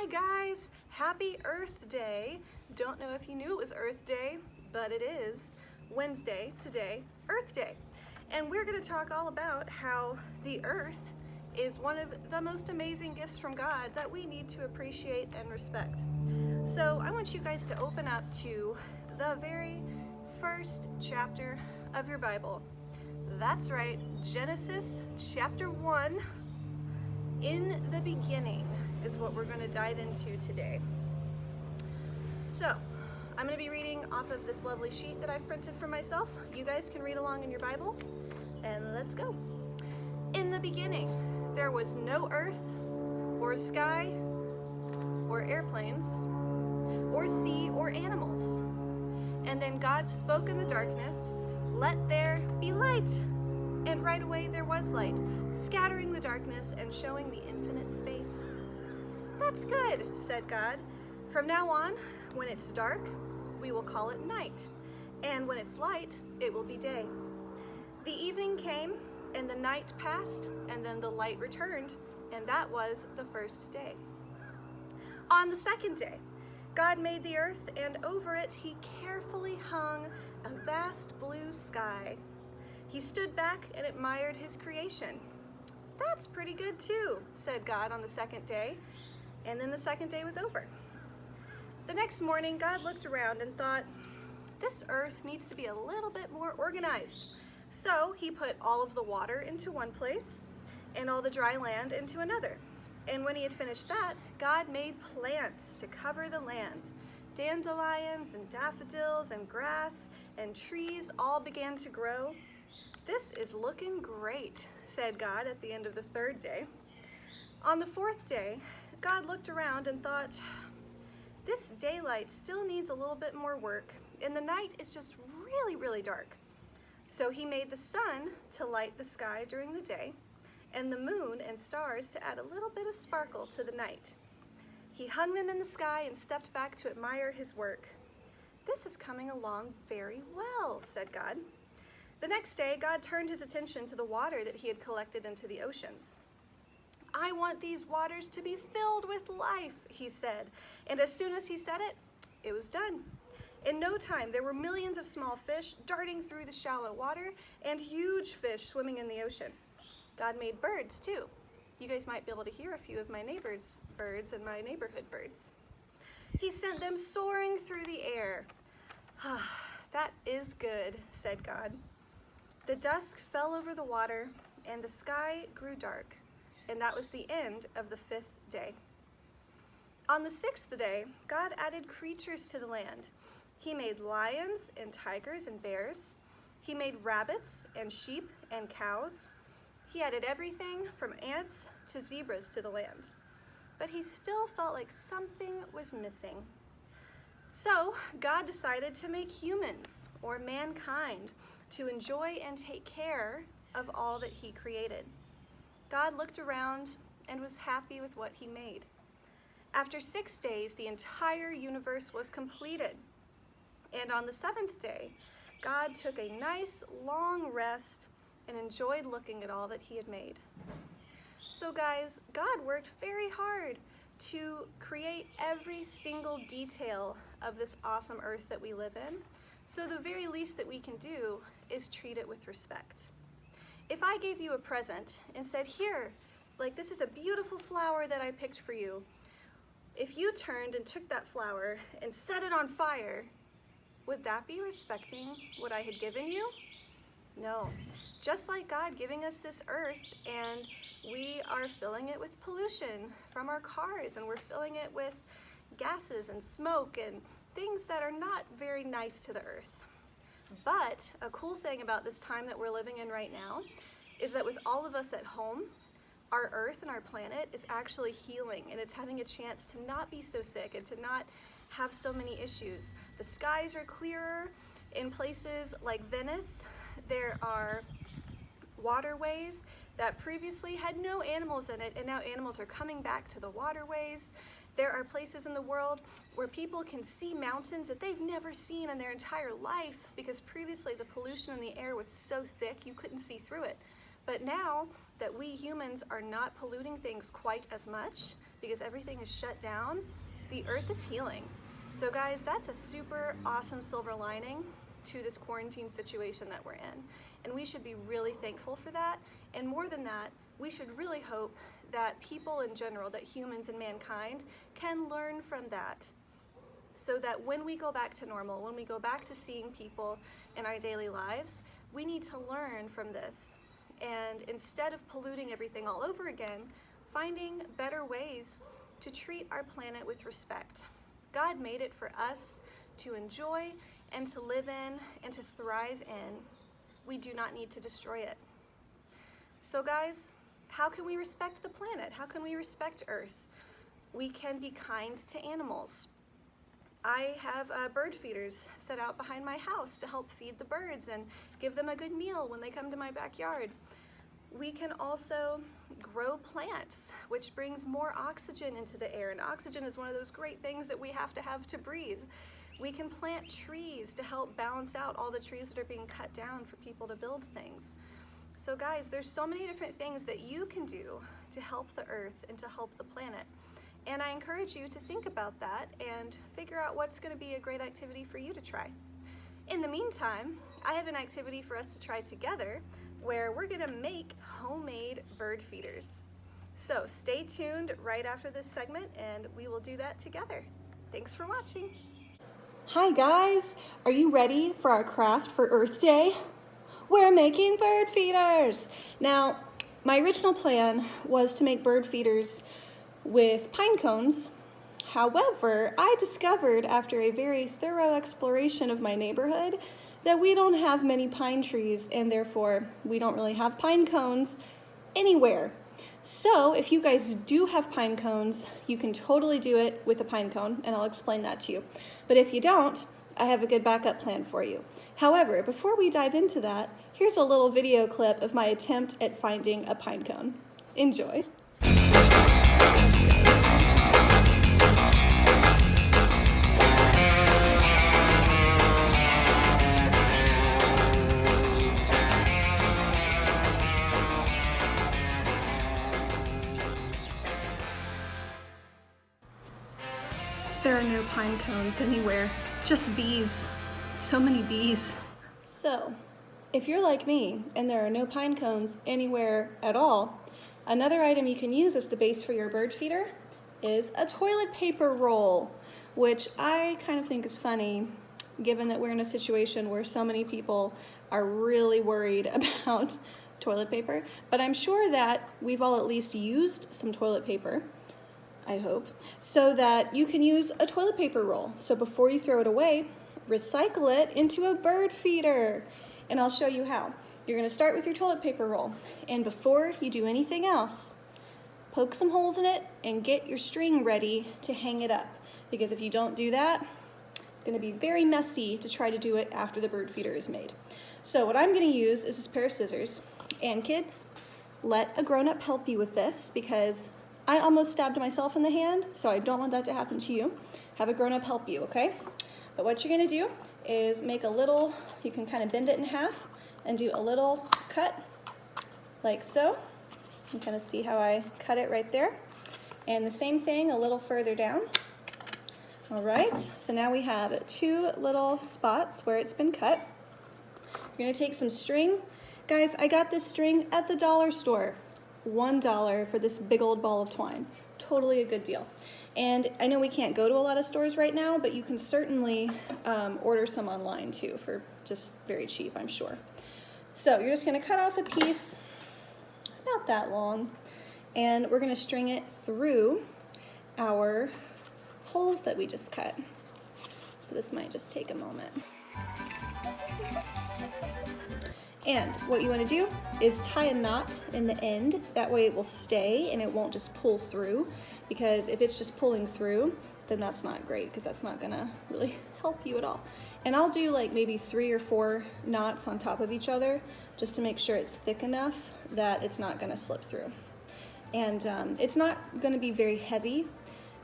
Hi guys, happy Earth Day. Don't know if you knew it was Earth Day, but it is Wednesday today, Earth Day. And we're going to talk all about how the earth is one of the most amazing gifts from God that we need to appreciate and respect. So I want you guys to open up to the very first chapter of your Bible. That's right, Genesis chapter 1. In the beginning is what we're going to dive into today. So, I'm going to be reading off of this lovely sheet that I've printed for myself. You guys can read along in your Bible, and let's go. In the beginning, there was no earth, or sky, or airplanes, or sea, or animals. And then God spoke in the darkness, "Let there be light." And right away there was light, scattering the darkness and showing the infinite space. "That's good," said God. "From now on, when it's dark, we will call it night. And when it's light, it will be day." The evening came, and the night passed, and then the light returned, and that was the first day. On the second day, God made the earth, and over it he carefully hung a vast blue sky. He stood back and admired his creation. "That's pretty good too," said God on the second day, and then the second day was over. The next morning, God looked around and thought, "This earth needs to be a little bit more organized." So he put all of the water into one place and all the dry land into another. And when he had finished that, God made plants to cover the land. Dandelions and daffodils and grass and trees all began to grow. "This is looking great," said God at the end of the third day. On the fourth day, God looked around and thought, "This daylight still needs a little bit more work, and the night is just really dark." So he made the sun to light the sky during the day, and the moon and stars to add a little bit of sparkle to the night. He hung them in the sky and stepped back to admire his work. "This is coming along very well," said God. The next day, God turned his attention to the water that he had collected into the oceans. "I want these waters to be filled with life," he said. And as soon as he said it, it was done. In no time, there were millions of small fish darting through the shallow water and huge fish swimming in the ocean. God made birds too. You guys might be able to hear a few of my neighbors' birds and my neighborhood birds. He sent them soaring through the air. "That is good," said God. The dusk fell over the water, and the sky grew dark, and that was the end of the fifth day. On the sixth day, God added creatures to the land. He made lions and tigers and bears. He made rabbits and sheep and cows. He added everything from ants to zebras to the land. But he still felt like something was missing. So God decided to make humans, or mankind, to enjoy and take care of all that he created. God looked around and was happy with what he made. After 6 days, the entire universe was completed. And on the seventh day, God took a nice long rest and enjoyed looking at all that he had made. So guys, God worked very hard to create every single detail of this awesome earth that we live in. So the very least that we can do is treat it with respect. If I gave you a present and said, "Here, like this is a beautiful flower that I picked for you," if you turned and took that flower and set it on fire, would that be respecting what I had given you? No. Just like God giving us this earth, and we are filling it with pollution from our cars, and we're filling it with gases and smoke and things that are not very nice to the earth. But a cool thing about this time that we're living in right now is that with all of us at home, our earth and our planet is actually healing, and it's having a chance to not be so sick and to not have so many issues. The skies are clearer. In places like Venice, there are waterways that previously had no animals in it, and now animals are coming back to the waterways. There are places in the world where people can see mountains that they've never seen in their entire life, because previously the pollution in the air was so thick you couldn't see through it. But now that we humans are not polluting things quite as much, because everything is shut down, the earth is healing. So guys, that's a super awesome silver lining to this quarantine situation that we're in. And we should be really thankful for that. And more than that, we should really hope that people in general, that humans and mankind can learn from that, so that when we go back to normal, when we go back to seeing people in our daily lives, we need to learn from this. And instead of polluting everything all over again, finding better ways to treat our planet with respect. God made it for us to enjoy and to live in and to thrive in. We do not need to destroy it. So guys, how can we respect the planet? How can we respect Earth? We can be kind to animals. I have bird feeders set out behind my house to help feed the birds and give them a good meal when they come to my backyard. We can also grow plants, which brings more oxygen into the air, and oxygen is one of those great things that we have to breathe. We can plant trees to help balance out all the trees that are being cut down for people to build things. So guys, there's so many different things that you can do to help the earth and to help the planet. And I encourage you to think about that and figure out what's going to be a great activity for you to try. In the meantime, I have an activity for us to try together where we're going to make homemade bird feeders. So stay tuned right after this segment and we will do that together. Thanks for watching. Hi guys, are you ready for our craft for Earth Day? We're making bird feeders. Now, my original plan was to make bird feeders with pine cones. However, I discovered after a very thorough exploration of my neighborhood that we don't have many pine trees and therefore we don't really have pine cones anywhere. So if you guys do have pine cones, you can totally do it with a pine cone and I'll explain that to you. But if you don't, I have a good backup plan for you. However, before we dive into that, here's a little video clip of my attempt at finding a pine cone. Enjoy. There are no pine cones anywhere, just bees. So many bees. So, if you're like me and there are no pine cones anywhere at all, another item you can use as the base for your bird feeder is a toilet paper roll, which I kind of think is funny given that we're in a situation where so many people are really worried about toilet paper. But I'm sure that we've all at least used some toilet paper, I hope, so that you can use a toilet paper roll. So before you throw it away, recycle it into a bird feeder. And I'll show you how. You're going to start with your toilet paper roll, and before you do anything else, poke some holes in it and get your string ready to hang it up, because if you don't do that, it's going to be very messy to try to do it after the bird feeder is made. So what I'm going to use is this pair of scissors, and kids, let a grown-up help you with this, because I almost stabbed myself in the hand, so I don't want that to happen to you. Have a grown-up help you, okay? But what you're going to do is make a little, you can kind of bend it in half and do a little cut like so. You can kind of see how I cut it right there. And the same thing a little further down. All right, so now we have two little spots where it's been cut. You're going to take some string. Guys, I got this string at the dollar store. $1 for this big old ball of twine. Totally a good deal. And I know we can't go to a lot of stores right now, but you can certainly order some online too for just very cheap, I'm sure. So you're just going to cut off a piece about that long, and we're going to string it through our holes that we just cut. So this might just take a moment. And what you want to do is tie a knot in the end. That way it will stay and it won't just pull through, because if it's just pulling through, then that's not great, because that's not gonna really help you at all. And I'll do like maybe 3 or 4 knots on top of each other just to make sure it's thick enough that it's not gonna slip through. And it's not gonna be very heavy,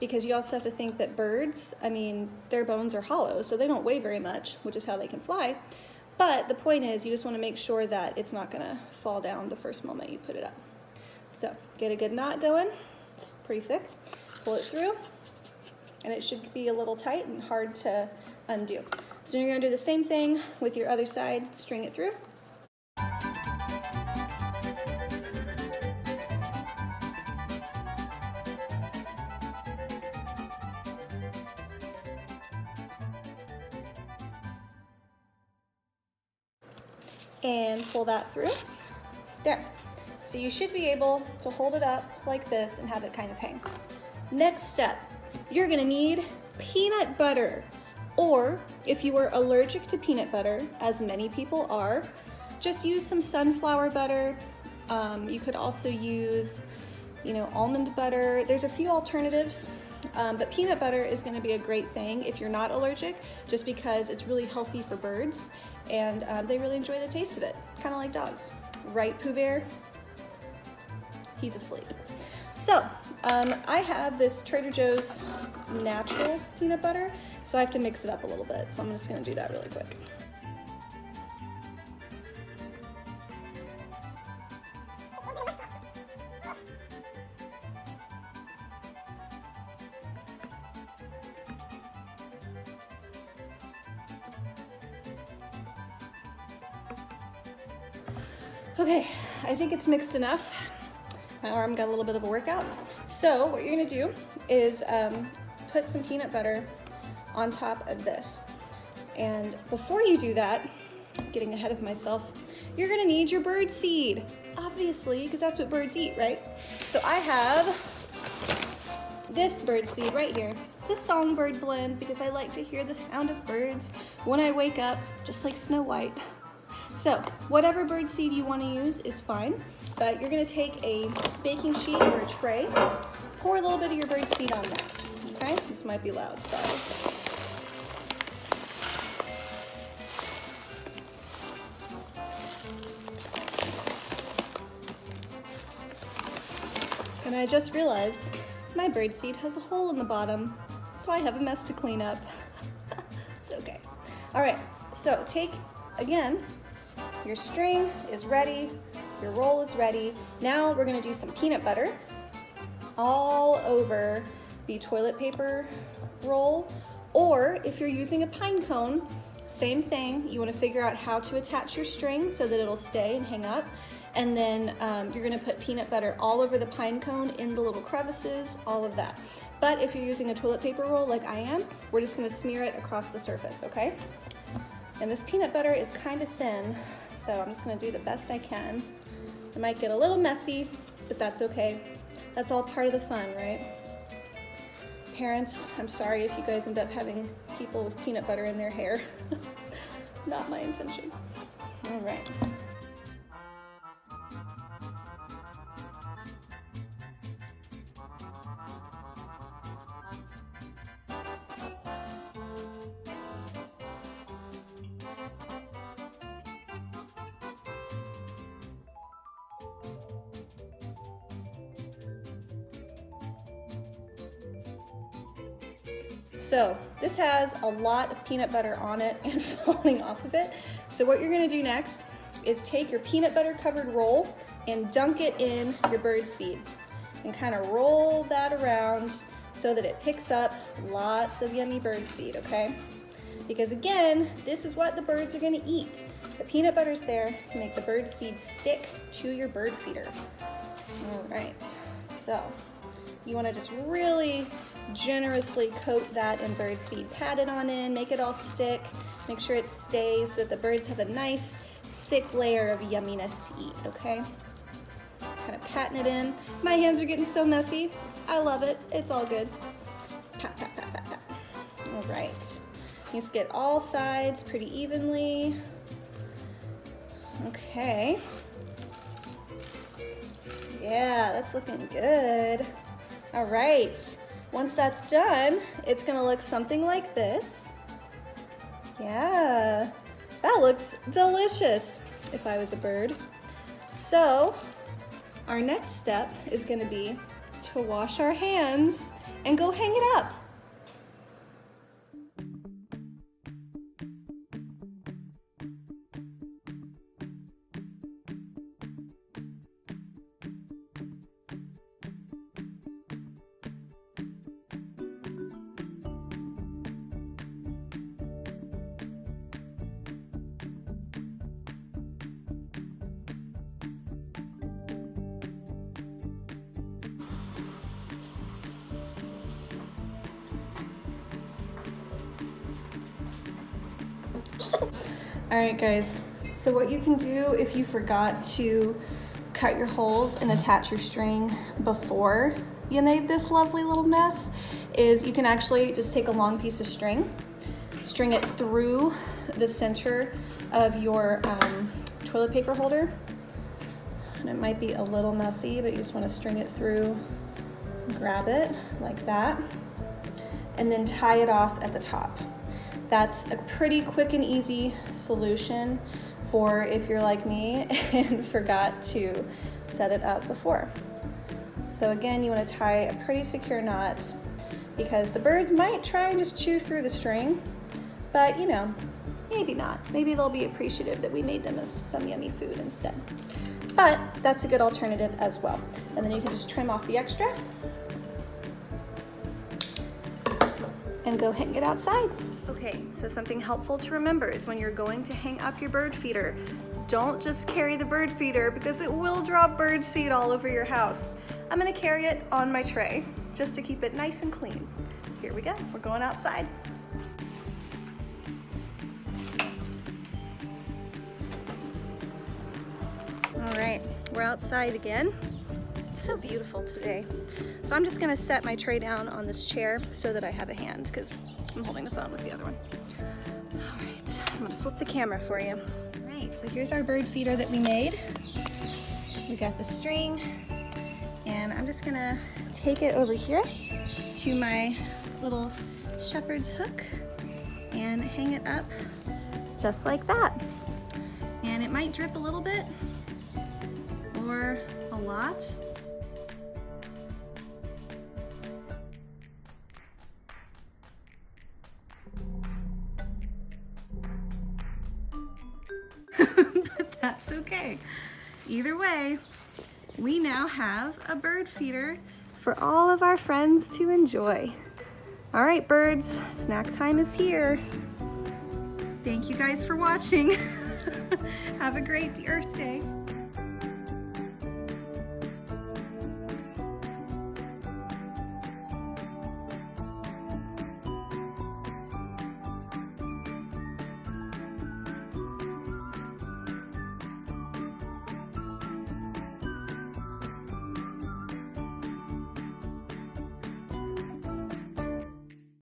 because you also have to think that birds, I mean, their bones are hollow, so they don't weigh very much, which is how they can fly. But the point is, you just want to make sure that it's not going to fall down the first moment you put it up. So get a good knot going. It's pretty thick. pull it through, and it should be a little tight and hard to undo. So you're gonna do the same thing with your other side, string it through. And pull that through. There. So you should be able to hold it up like this and have it kind of hang. Next step, you're gonna need peanut butter. Or if you are allergic to peanut butter, as many people are, just use some sunflower butter. You could also use, almond butter. There's a few alternatives, but peanut butter is gonna be a great thing if you're not allergic, just because it's really healthy for birds and they really enjoy the taste of it, kind of like dogs. Right, Pooh Bear? He's asleep. So, I have this Trader Joe's natural peanut butter, so I have to mix it up a little bit. So I'm just gonna do that really quick. Okay, I think it's mixed enough. My arm got a little bit of a workout. So what you're gonna do is put some peanut butter on top of this. And before you do that, getting ahead of myself, you're gonna need your bird seed, obviously, because that's what birds eat, right? So I have this bird seed right here. It's a songbird blend because I like to hear the sound of birds when I wake up, just like Snow White. So whatever bird seed you want to use is fine, but you're going to take a baking sheet or a tray, pour a little bit of your bird seed on that, okay? This might be loud, sorry. And I just realized my bird seed has a hole in the bottom, so I have a mess to clean up. It's okay. All right, so take, again, your string is ready, your roll is ready. Now we're gonna do some peanut butter all over the toilet paper roll, or if you're using a pine cone, same thing. You wanna figure out how to attach your string so that it'll stay and hang up. And then you're gonna put peanut butter all over the pine cone, in the little crevices, all of that. But if you're using a toilet paper roll like I am, we're just gonna smear it across the surface, okay? And this peanut butter is kind of thin, so I'm just gonna do the best I can. It might get a little messy, but that's okay. That's all part of the fun, right? Parents, I'm sorry if you guys end up having people with peanut butter in their hair. Not my intention. All right. So this has a lot of peanut butter on it and falling off of it. So what you're gonna do next is take your peanut butter covered roll and dunk it in your bird seed and kind of roll that around so that it picks up lots of yummy bird seed, okay? Because again, this is what the birds are gonna eat. The peanut butter's there to make the bird seed stick to your bird feeder. All right, so you wanna just really generously coat that in bird seed. Pat it on in, make it all stick, make sure it stays so that the birds have a nice thick layer of yumminess to eat, okay? Kind of patting it in. My hands are getting so messy. I love it, it's all good. Pat, pat, pat, pat, pat. All right, just get all sides pretty evenly. Okay. Yeah, that's looking good. All right. Once that's done, it's gonna look something like this. Yeah, that looks delicious if I was a bird. So our next step is gonna be to wash our hands and go hang it up. All right, guys. So what you can do if you forgot to cut your holes and attach your string before you made this lovely little mess is you can actually just take a long piece of string, string it through the center of your toilet paper holder. And it might be a little messy, but you just want to string it through, grab it like that, and then tie it off at the top. That's a pretty quick and easy solution for if you're like me and forgot to set it up before. So again, you want to tie a pretty secure knot because the birds might try and just chew through the string, but you know, maybe not. Maybe they'll be appreciative that we made them some yummy food instead. But that's a good alternative as well. And then you can just trim off the extra and go hang it outside. Okay, so something helpful to remember is when you're going to hang up your bird feeder, don't just carry the bird feeder because it will drop bird seed all over your house. I'm gonna carry it on my tray just to keep it nice and clean. Here we go, we're going outside. All right, we're outside again. It's so beautiful today. So I'm just gonna set my tray down on this chair so that I have a hand because I'm holding the phone with the other one. All right, I'm gonna flip the camera for you. All right, so here's our bird feeder that we made. We got the string, and I'm just gonna take it over here to my little shepherd's hook and hang it up just like that. And it might drip a little bit or a lot. But that's okay. Either way, we now have a bird feeder for all of our friends to enjoy. All right, birds, snack time is here. Thank you guys for watching. Have a great Earth Day.